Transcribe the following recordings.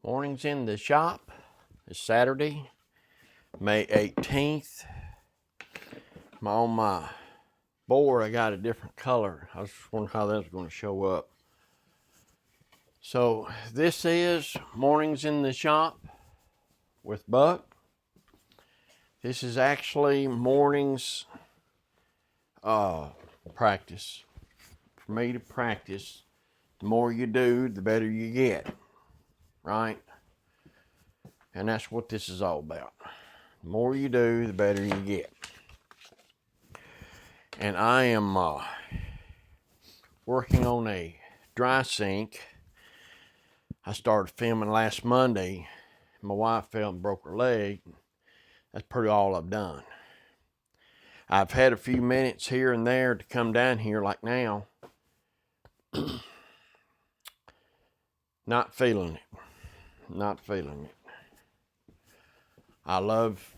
Mornings in the shop. It's Saturday, May 18th. On my board, I got a different color. I was just wondering how that's going to show up. So this is Mornings in the Shop with Buck. This is actually mornings practice. For me to practice, the more you do, the better you get, right? And that's what this is all about. The more you do, the better you get. And I am working on a dry sink. I started filming last Monday. My wife fell and broke her leg. That's pretty all I've done. I've had a few minutes here and there to come down here like now. Not feeling it. Not feeling it. I love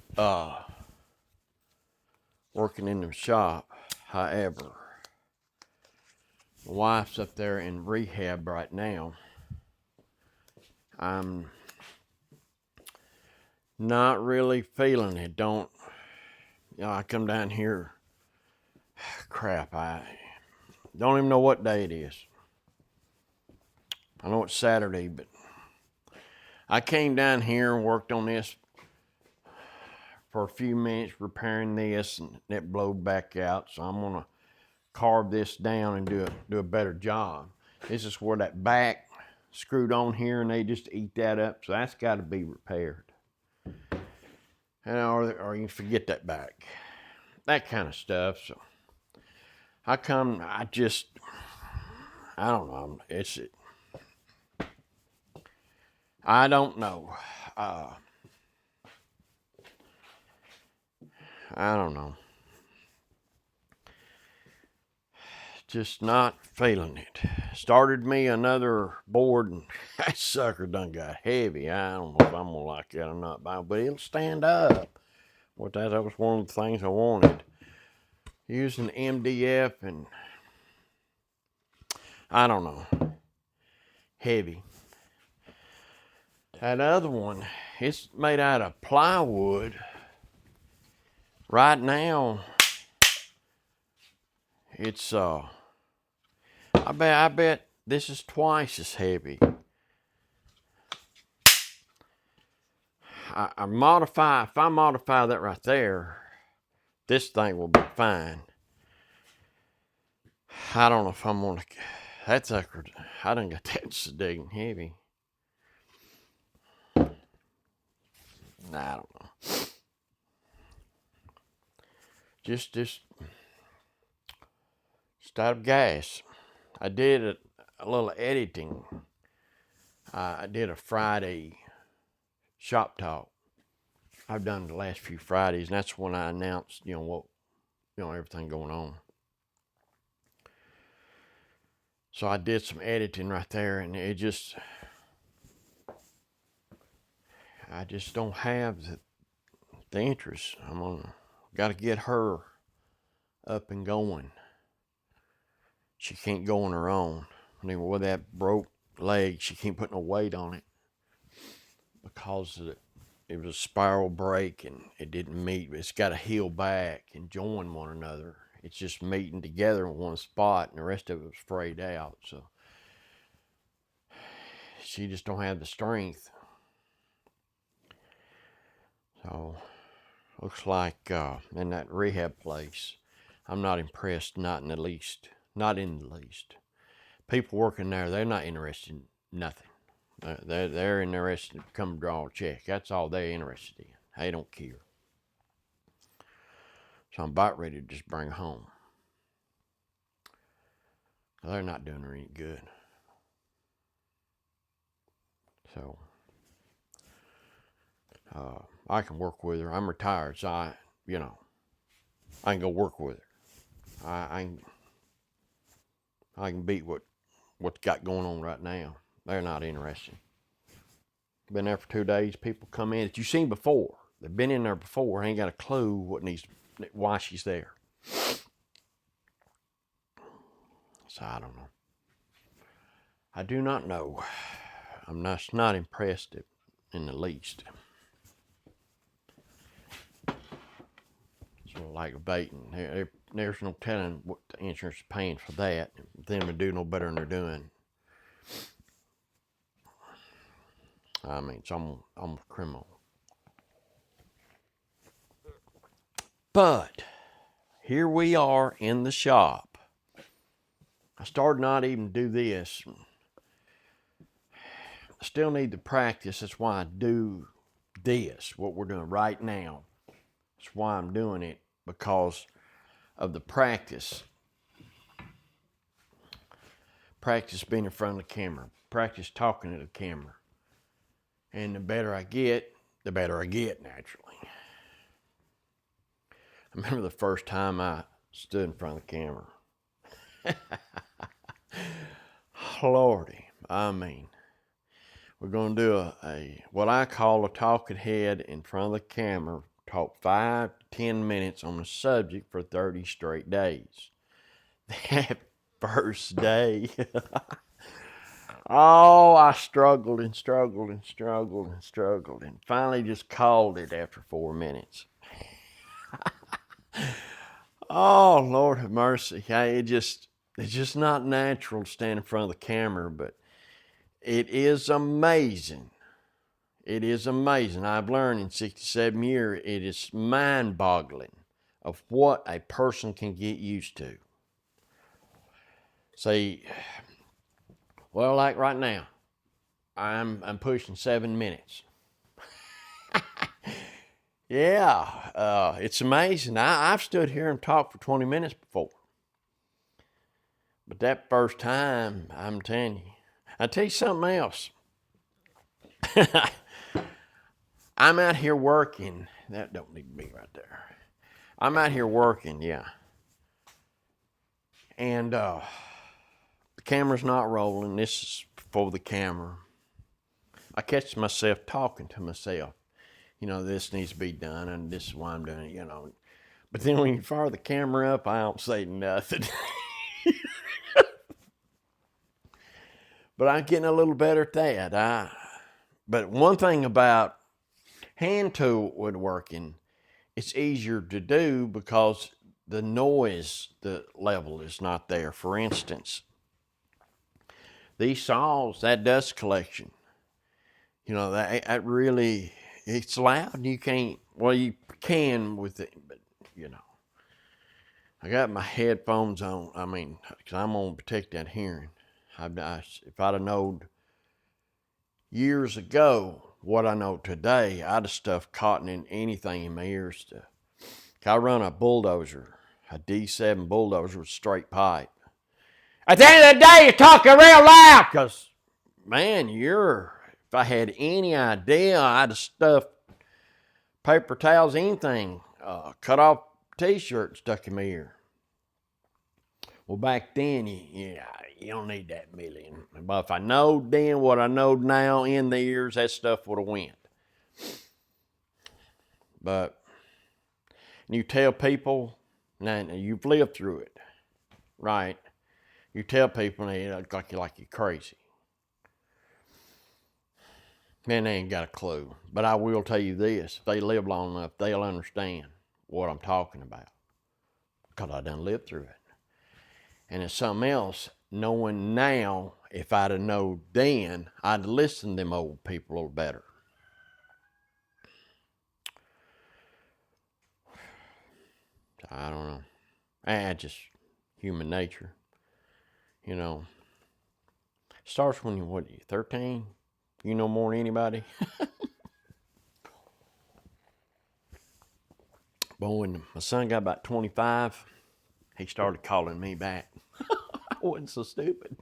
working in the shop. However, my wife's up there in rehab right now. I'm not really feeling it. I come down here, crap, I don't even know what day it is. I know it's Saturday, but I came down here and worked on this for a few minutes, repairing this, and it blowed back out. So I'm gonna carve this down and do a better job. This is where that back screwed on here, and they just eat that up. So that's got to be repaired. Or you can forget that back, that kind of stuff. So I don't know. I don't know. I don't know. Just not feeling it. Started me another board, and that sucker done got heavy. I don't know if I'm gonna like that or not, but it'll stand up. That was one of the things I wanted. Using MDF and I don't know. Heavy. That other one, it's made out of plywood. Right now, it's I bet this is twice as heavy. If I modify that right there, this thing will be fine. I don't know if I'm gonna, that sucker, I done got that so dang heavy. I don't know. Just out of gas. I did a little editing. I did a Friday shop talk. I've done the last few Fridays, and that's when I announced, everything going on. So I did some editing right there, and I just don't have the interest. Got to get her up and going. She can't go on her own. With that broke leg, she can't put no weight on it because it was a spiral break and it didn't meet. It's got to heal back and join one another. It's just meeting together in one spot, and the rest of it was frayed out. So she just don't have the strength. So looks like in that rehab place, I'm not impressed, not in the least. People working there, they're not interested in nothing. They're interested in come draw a check. That's all they're interested in. They don't care. So I'm about ready to just bring her home. They're not doing her any good. So I can work with her. I'm retired, so I can go work with her. I can beat what's got going on right now. They're not interested. Been there for 2 days. People come in that you've seen before. They've been in there before. Ain't got a clue why she's there. So I don't know. I do not know. I'm not impressed in the least. So like baiting, there's no telling what the insurance is paying for that. Them to do no better than they're doing. I mean, it's almost criminal. But here we are in the shop. I started not even do this. I still need to practice. That's why I do this, what we're doing right now. That's why I'm doing it, because of the practice. Practice being in front of the camera. Practice talking to the camera. And the better I get, naturally. I remember the first time I stood in front of the camera. Lordy, I mean, we're going to do a what I call a talking head in front of the camera. Talk 5 to 10 minutes on the subject for 30 straight days. That first day, oh, I struggled and finally just called it after 4 minutes. Oh, Lord have mercy. It's just not natural to stand in front of the camera, but it is amazing. It is amazing. I've learned in 67 years, it is mind-boggling of what a person can get used to. See, well, like right now, I'm pushing 7 minutes. Yeah, it's amazing. I've stood here and talked for 20 minutes before. But that first time, I'm telling you, I'll tell you something else. I'm out here working. That don't need to be right there. I'm out here working, yeah. And the camera's not rolling. This is for the camera. I catch myself talking to myself. You know, this needs to be done, and this is why I'm doing it, you know. But then when you fire the camera up, I don't say nothing. But I'm getting a little better at that. But one thing about hand tool woodworking, it's easier to do because the noise, the level is not there. For instance, these saws, that dust collection, you know, that really, it's loud. You can't, well, you can with it, but, you know. I got my headphones on, I mean, because I'm going to protect that hearing. If I'd have known years ago what I know today, I'd have stuffed cotton in anything in my ears. I run a bulldozer, a D7 bulldozer with straight pipe. At the end of the day, you're talking real loud, because, man, if I had any idea, I'd have stuffed paper towels, anything, cut off t-shirt stuck in my ear. Well, back then, you don't need that million. But if I knowed then what I know now in the ears, that stuff would have went. But you tell people, now you've lived through it, right? You tell people, and they look like you're crazy. Man, they ain't got a clue. But I will tell you this, if they live long enough, they'll understand what I'm talking about, because I done lived through it. And it's something else, knowing now, if I'd have known then, I'd listen to them old people a little better. I don't know. Just human nature. You know, starts when you're 13? You know more than anybody? But when my son got about 25, he started calling me back. I wasn't so stupid.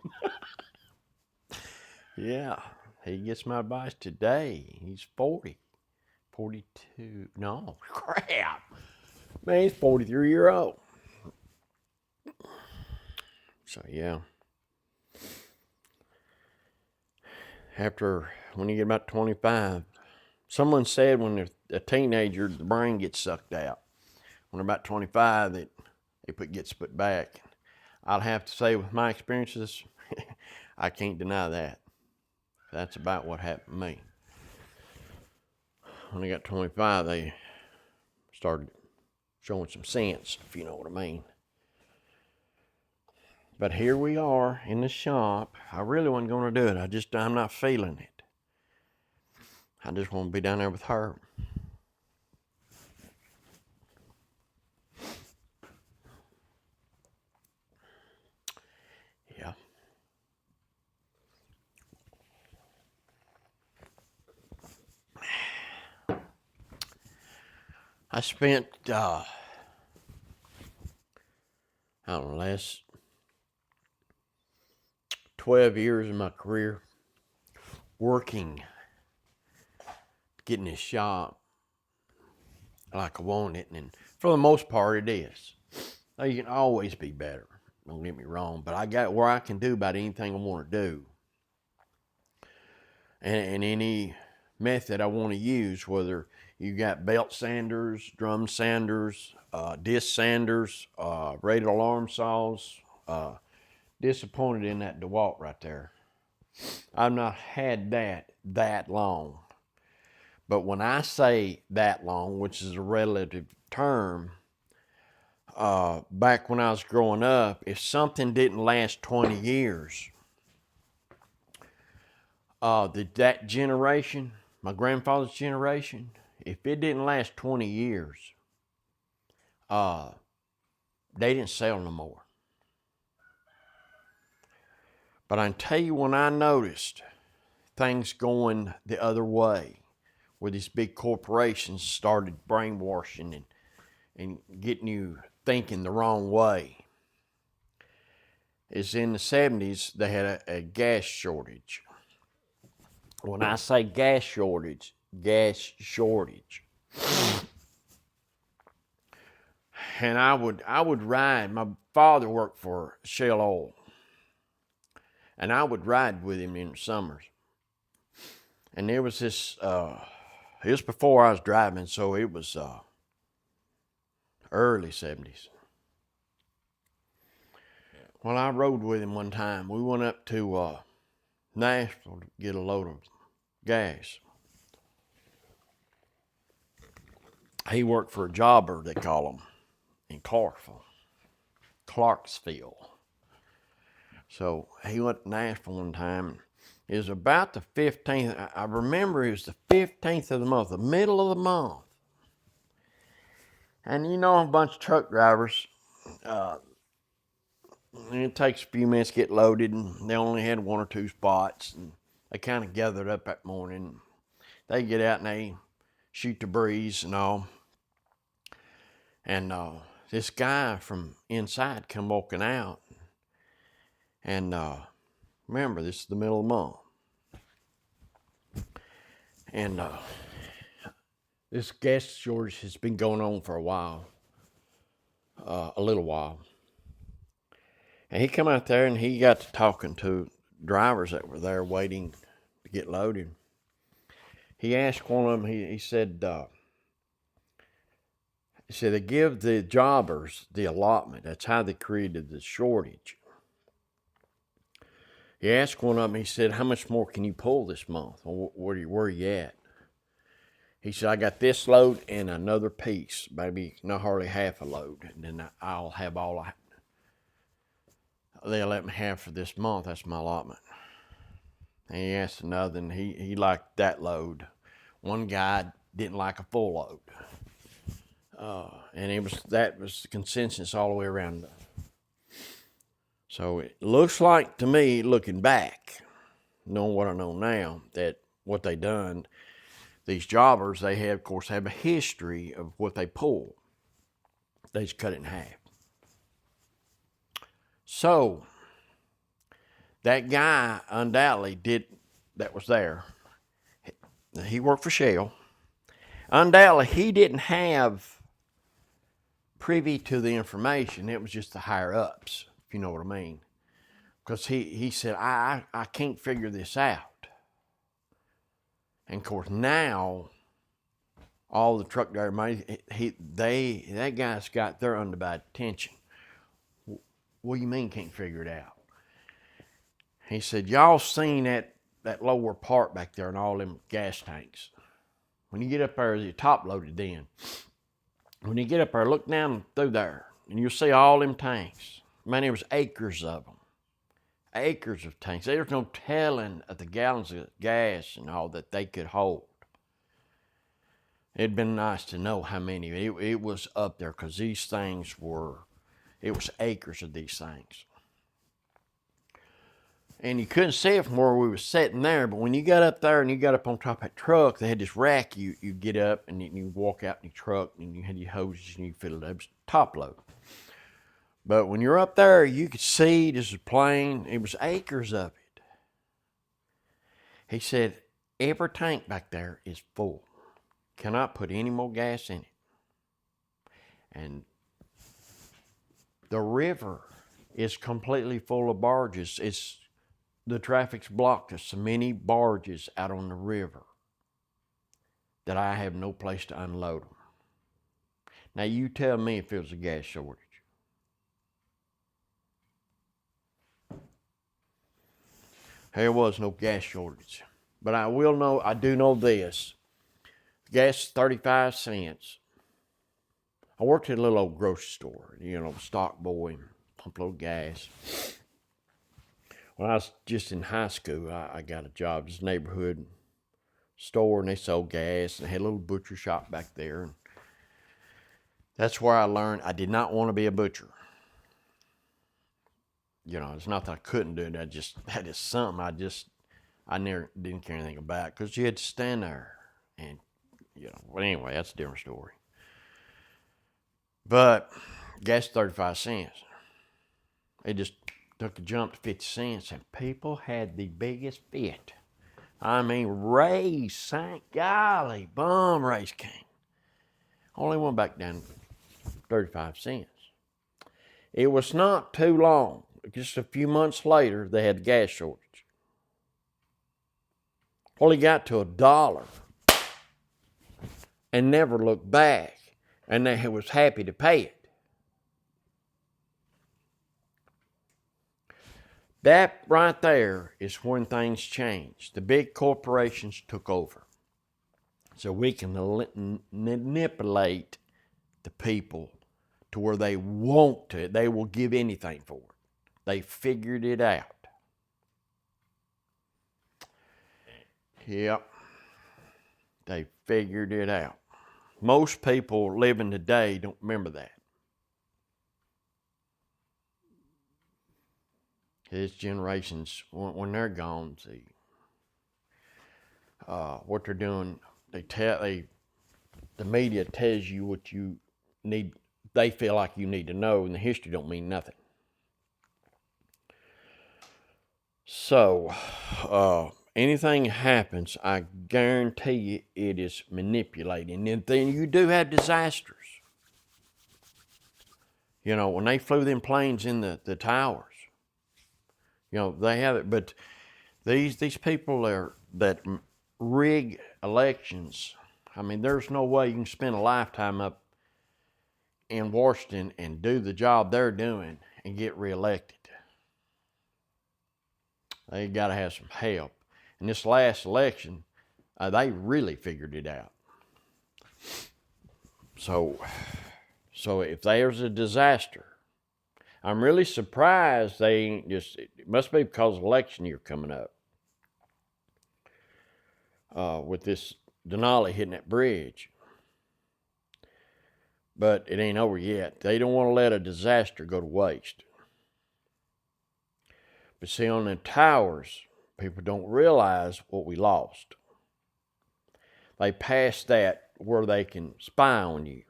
Yeah, he gets my advice today. He's 40. 42. No, crap. Man, he's 43-year-old. So, yeah. When you get about 25, someone said when they're a teenager, the brain gets sucked out. When they're about 25, it gets put back. I'll have to say, with my experiences, I can't deny that. That's about what happened to me. When I got 25, they started showing some sense, if you know what I mean. But here we are in the shop. I really wasn't going to do it. I'm not feeling it. I just want to be down there with her. Yeah. I spent, I don't know, last 12 years of my career working, getting this shop like I want it, and for the most part it is. Now, you can always be better, don't get me wrong, but I got where I can do about anything I want to do. And any method I want to use, whether you got belt sanders, drum sanders, disc sanders, rated alarm saws. Disappointed in that DeWalt right there. I've not had that long. But when I say that long, which is a relative term, back when I was growing up, if something didn't last 20 years, that generation, my grandfather's generation, if it didn't last 20 years, they didn't sell no more. But I can tell you, when I noticed things going the other way, where these big corporations started brainwashing and getting you thinking the wrong way, is in the 70s, they had a gas shortage. When I say gas shortage. And I would ride. My father worked for Shell Oil, and I would ride with him in the summers. And there was this, it was before I was driving, so it was early 70s. Well, I rode with him one time. We went up to Nashville to get a load of gas. He worked for a jobber, they call him, in Clarksville. So he went to Nashville one time. It was about the 15th. I remember it was the 15th of the month, the middle of the month. And you know, a bunch of truck drivers, it takes a few minutes to get loaded, and they only had one or two spots. And they kind of gathered up that morning. They get out and they shoot the breeze and all. And this guy from inside come walking out. And remember, this is the middle of the month. And this gas shortage has been going on for a while, a little while. And he come out there and he got to talking to drivers that were there waiting to get loaded. He asked one of them, he said they give the jobbers the allotment. That's how they created the shortage. He asked one of them, he said, how much more can you pull this month? Where are you at? He said, I got this load and another piece, maybe not hardly half a load, and then I'll have all they'll let me have for this month. That's my allotment. And he asked another, and he liked that load. One guy didn't like a full load. And that was the consensus all the way around. So it looks like to me, looking back, knowing what I know now, that what they done, these jobbers, they have, of course, have a history of what they pull. They just cut it in half. So that guy undoubtedly that was there. He worked for Shell. Undoubtedly, he didn't have privy to the information. It was just the higher ups, if you know what I mean. Because he said, I can't figure this out. And of course now, all the truck driver money, that guy's got their undivided attention. What do you mean can't figure it out? He said, y'all seen that that lower part back there and all them gas tanks. When you get up there, you're top loaded then. When you get up there, look down through there, and you'll see all them tanks. Man, there was acres of them. Acres of tanks. There's no telling of the gallons of gas and all that they could hold. It'd been nice to know how many. It was up there because these things were, it was acres of these things. And you couldn't see it from where we were sitting there, but when you got up there and you got up on top of that truck, they had this rack you get up and you walk out in your truck and you had your hoses and you fill it up. It was top load. But when you're up there, you could see this was plain. It was acres of it. He said, every tank back there is full. Cannot put any more gas in it. And the river is completely full of barges. The traffic's blocked. There's so many barges out on the river that I have no place to unload them. Now you tell me if it was a gas shortage. There was no gas shortage. But I do know this. Gas 35 cents. I worked at a little old grocery store, stock boy, pump a little gas. When I was just in high school, I got a job at this neighborhood store, and they sold gas, and they had a little butcher shop back there. And that's where I learned I did not want to be a butcher. It's not that I couldn't do it. That is something I never didn't care anything about, because you had to stand there. And, but anyway, that's a different story. But gas 35 cents. It just took a jump to 50 cents, and people had the biggest fit. I mean, race, thank golly, bum race came. Only went back down 35 cents. It was not too long. Just a few months later, they had a gas shortage. Well, he got to $1 and never looked back, and they was happy to pay it. That right there is when things changed. The big corporations took over. So we can manipulate the people to where they want to. They will give anything for it. They figured it out. Yep. They figured it out. Most people living today don't remember that. His generations, when they're gone, see what they're doing. The media tells you what you need. They feel like you need to know, and the history don't mean nothing. So, anything happens, I guarantee you it is manipulated. And then you do have disasters. When they flew them planes in the towers, they have it. But these people that rig elections, I mean, there's no way you can spend a lifetime up in Washington and do the job they're doing and get reelected. They got to have some help. In this last election, they really figured it out. So if there's a disaster, I'm really surprised they ain't just, it must be because of election year coming up. With this Denali hitting that bridge. But it ain't over yet. They don't want to let a disaster go to waste. But see, on the towers, people don't realize what we lost. They passed that where they can spy on you.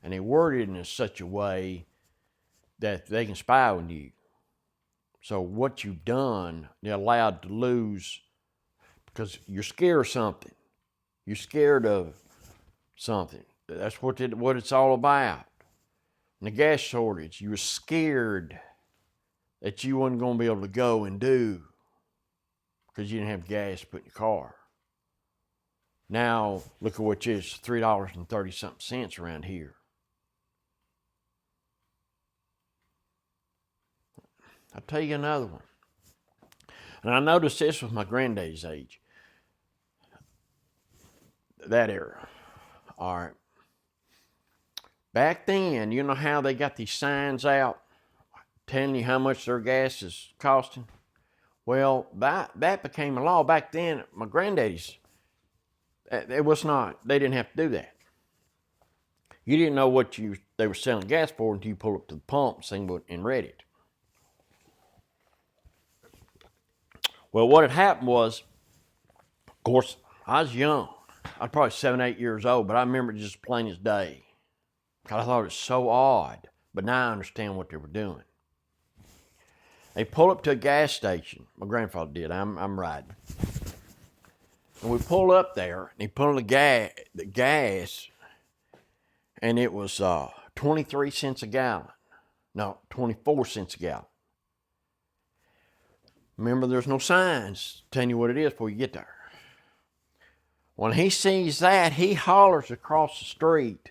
And they worded it in such a way that they can spy on you. So what you've done, they're allowed to lose because you're scared of something. You're scared of something. That's what it's all about. And the gas shortage, you were scared that you wasn't going to be able to go and do because you didn't have gas to put in your car. Now, look at what it is, $3.30-something around here. I'll tell you another one. And I noticed this with my granddaddy's age. That era. All right. Back then, you know how they got these signs out telling you how much their gas is costing? Well, that became a law. Back then, my granddaddy's, it was not. They didn't have to do that. You didn't know what they were selling gas for until you pull up to the pump and read it. Well, what had happened was, of course, I was young. I was probably 7, 8 years old, but I remember it just plain as day. Because I thought it was so odd. But now I understand what they were doing. They pull up to a gas station. My grandfather did. I'm riding. And we pull up there, and he put on the gas, and it was 23 cents a gallon. No, 24 cents a gallon. Remember, there's no signs telling you what it is before you get there. When he sees that, he hollers across the street.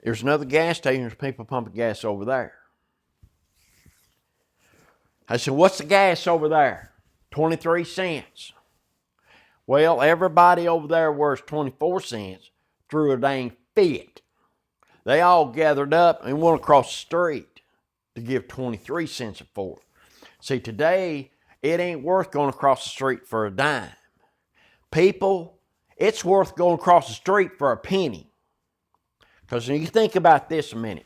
There's another gas station. There's people pumping gas over there. I said, what's the gas over there? 23 cents. Well, everybody over there where 24 cents threw a dang fit. They all gathered up and went across the street to give 23 cents for it. See, today, it ain't worth going across the street for a dime. People, it's worth going across the street for a penny. Because when you think about this a minute,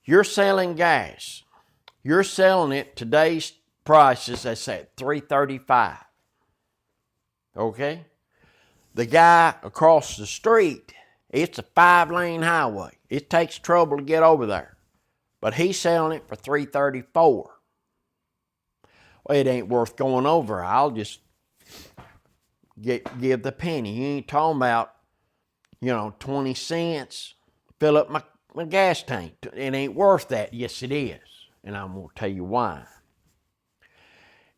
you're selling gas. You're selling it today's prices, they say $3.35. Okay? The guy across the street, it's a 5-lane highway. It takes trouble to get over there. But he's selling it for $3.34. Well, it ain't worth going over. I'll just give the penny. You ain't talking about, 20 cents. Fill up my gas tank. It ain't worth that. Yes, it is. And I'm going to tell you why.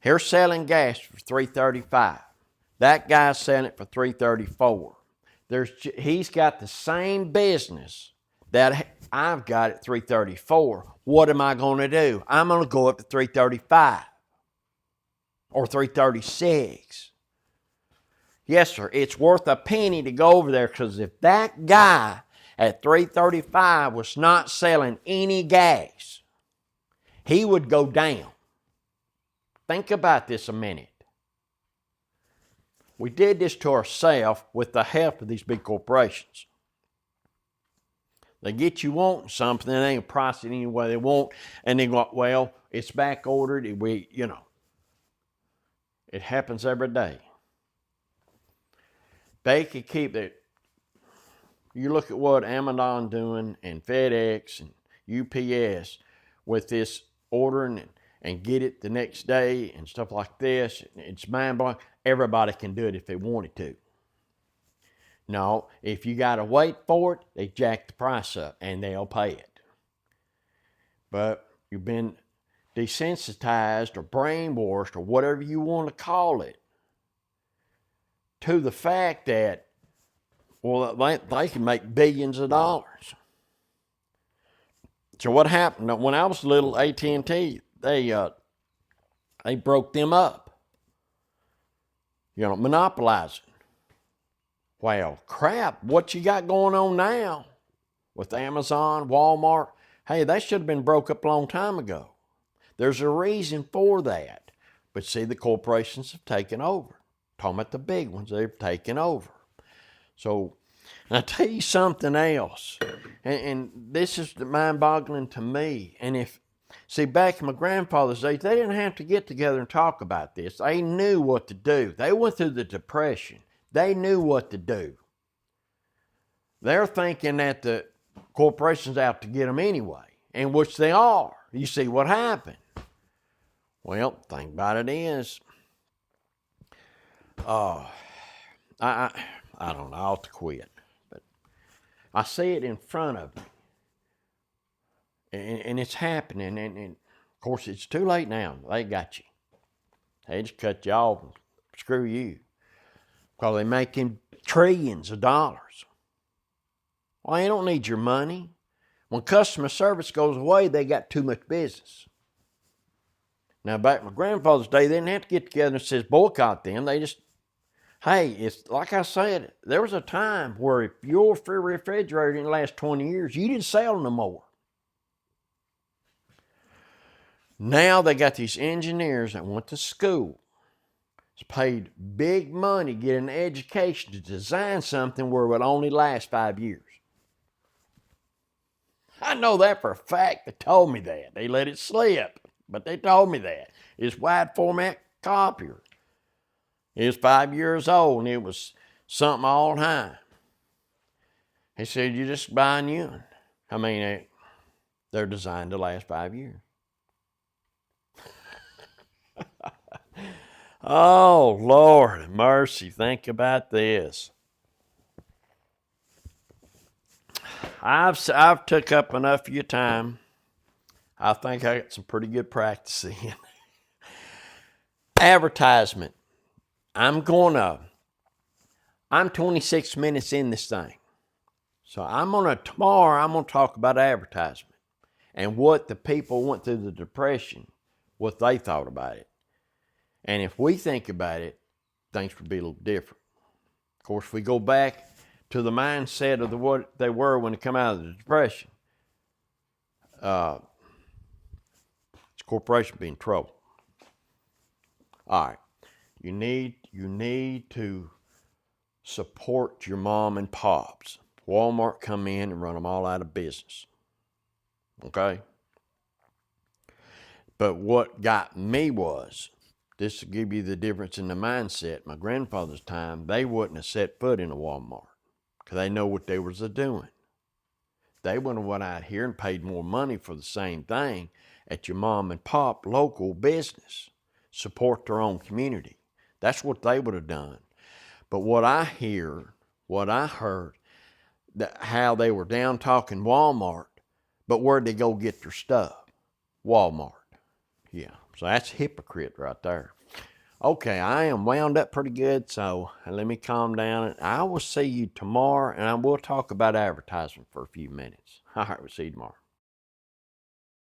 They're selling gas for $3.35. That guy's selling it for $3.34. He's got the same business that I've got at $3.34. What am I going to do? I'm going to go up to $3.35 or $3.36. Yes, sir. It's worth a penny to go over there, because if that guy at $3.35 was not selling any gas, he would go down. Think about this a minute. We did this to ourselves with the help of these big corporations. They get you wanting something, and they can price it any way they want, and they go, well, it's back ordered. It happens every day. They could keep it. You look at what Amazon doing, and FedEx and UPS with this ordering and get it the next day and stuff like this. It's mind-blowing. Everybody can do it if they wanted to. No, if you got to wait for it, they jack the price up and they'll pay it. But you've been desensitized or brainwashed or whatever you want to call it to the fact that, well, they can make billions of dollars. So what happened? When I was little, AT&T, they broke them up. Monopolizing. Well, crap, what you got going on now with Amazon, Walmart? Hey, they should have been broke up a long time ago. There's a reason for that. But see, the corporations have taken over. Talking about the big ones, they've taken over. So, and I tell you something else, and this is mind-boggling to me. And see, back in my grandfather's days, they didn't have to get together and talk about this. They knew what to do. They went through the Depression. They knew what to do. They're thinking that the corporation's out to get them anyway, and which they are. You see what happened? Well, the thing about it is, I don't know, I ought to quit. But I see it in front of me. And it's happening. And of course, it's too late now. They got you. They just cut you off and screw you. Because they're making trillions of dollars. Well, they don't need your money. When customer service goes away, they got too much business. Now, back in my grandfather's day, they didn't have to get together and says boycott them. They just, hey, it's like I said, there was a time where if your refrigerator didn't last 20 years, you didn't sell no more. Now they got these engineers that went to school, paid big money to get an education to design something where it would only last 5 years. I know that for a fact. They told me that. They let it slip, but they told me that. It's wide format copier. It was 5 years old and it was something all time. He said, you just buy a new one. I mean, they're designed to last 5 years. Oh, Lord mercy. Think about this. I've took up enough of your time. I think I got some pretty good practice in. Advertisement. I'm 26 minutes in this thing. So tomorrow I'm gonna talk about advertisement and what the people went through the Depression, what they thought about it. And if we think about it, things would be a little different. Of course, if we go back to the mindset of what they were when they come out of the Depression, this corporation be in trouble. All right, you need to support your mom and pops. Walmart come in and run them all out of business. Okay? But what got me was, this will give you the difference in the mindset. My grandfather's time, they wouldn't have set foot in a Walmart because they know what they was doing. They would have went out here and paid more money for the same thing at your mom and pop local business. Support their own community. That's what they would have done. But what I heard, how they were down talking Walmart, but where'd they go get their stuff? Walmart. Yeah, so that's hypocrite right there. Okay, I am wound up pretty good, so let me calm down. And I will see you tomorrow, and I will talk about advertising for a few minutes. All right, we'll see you tomorrow.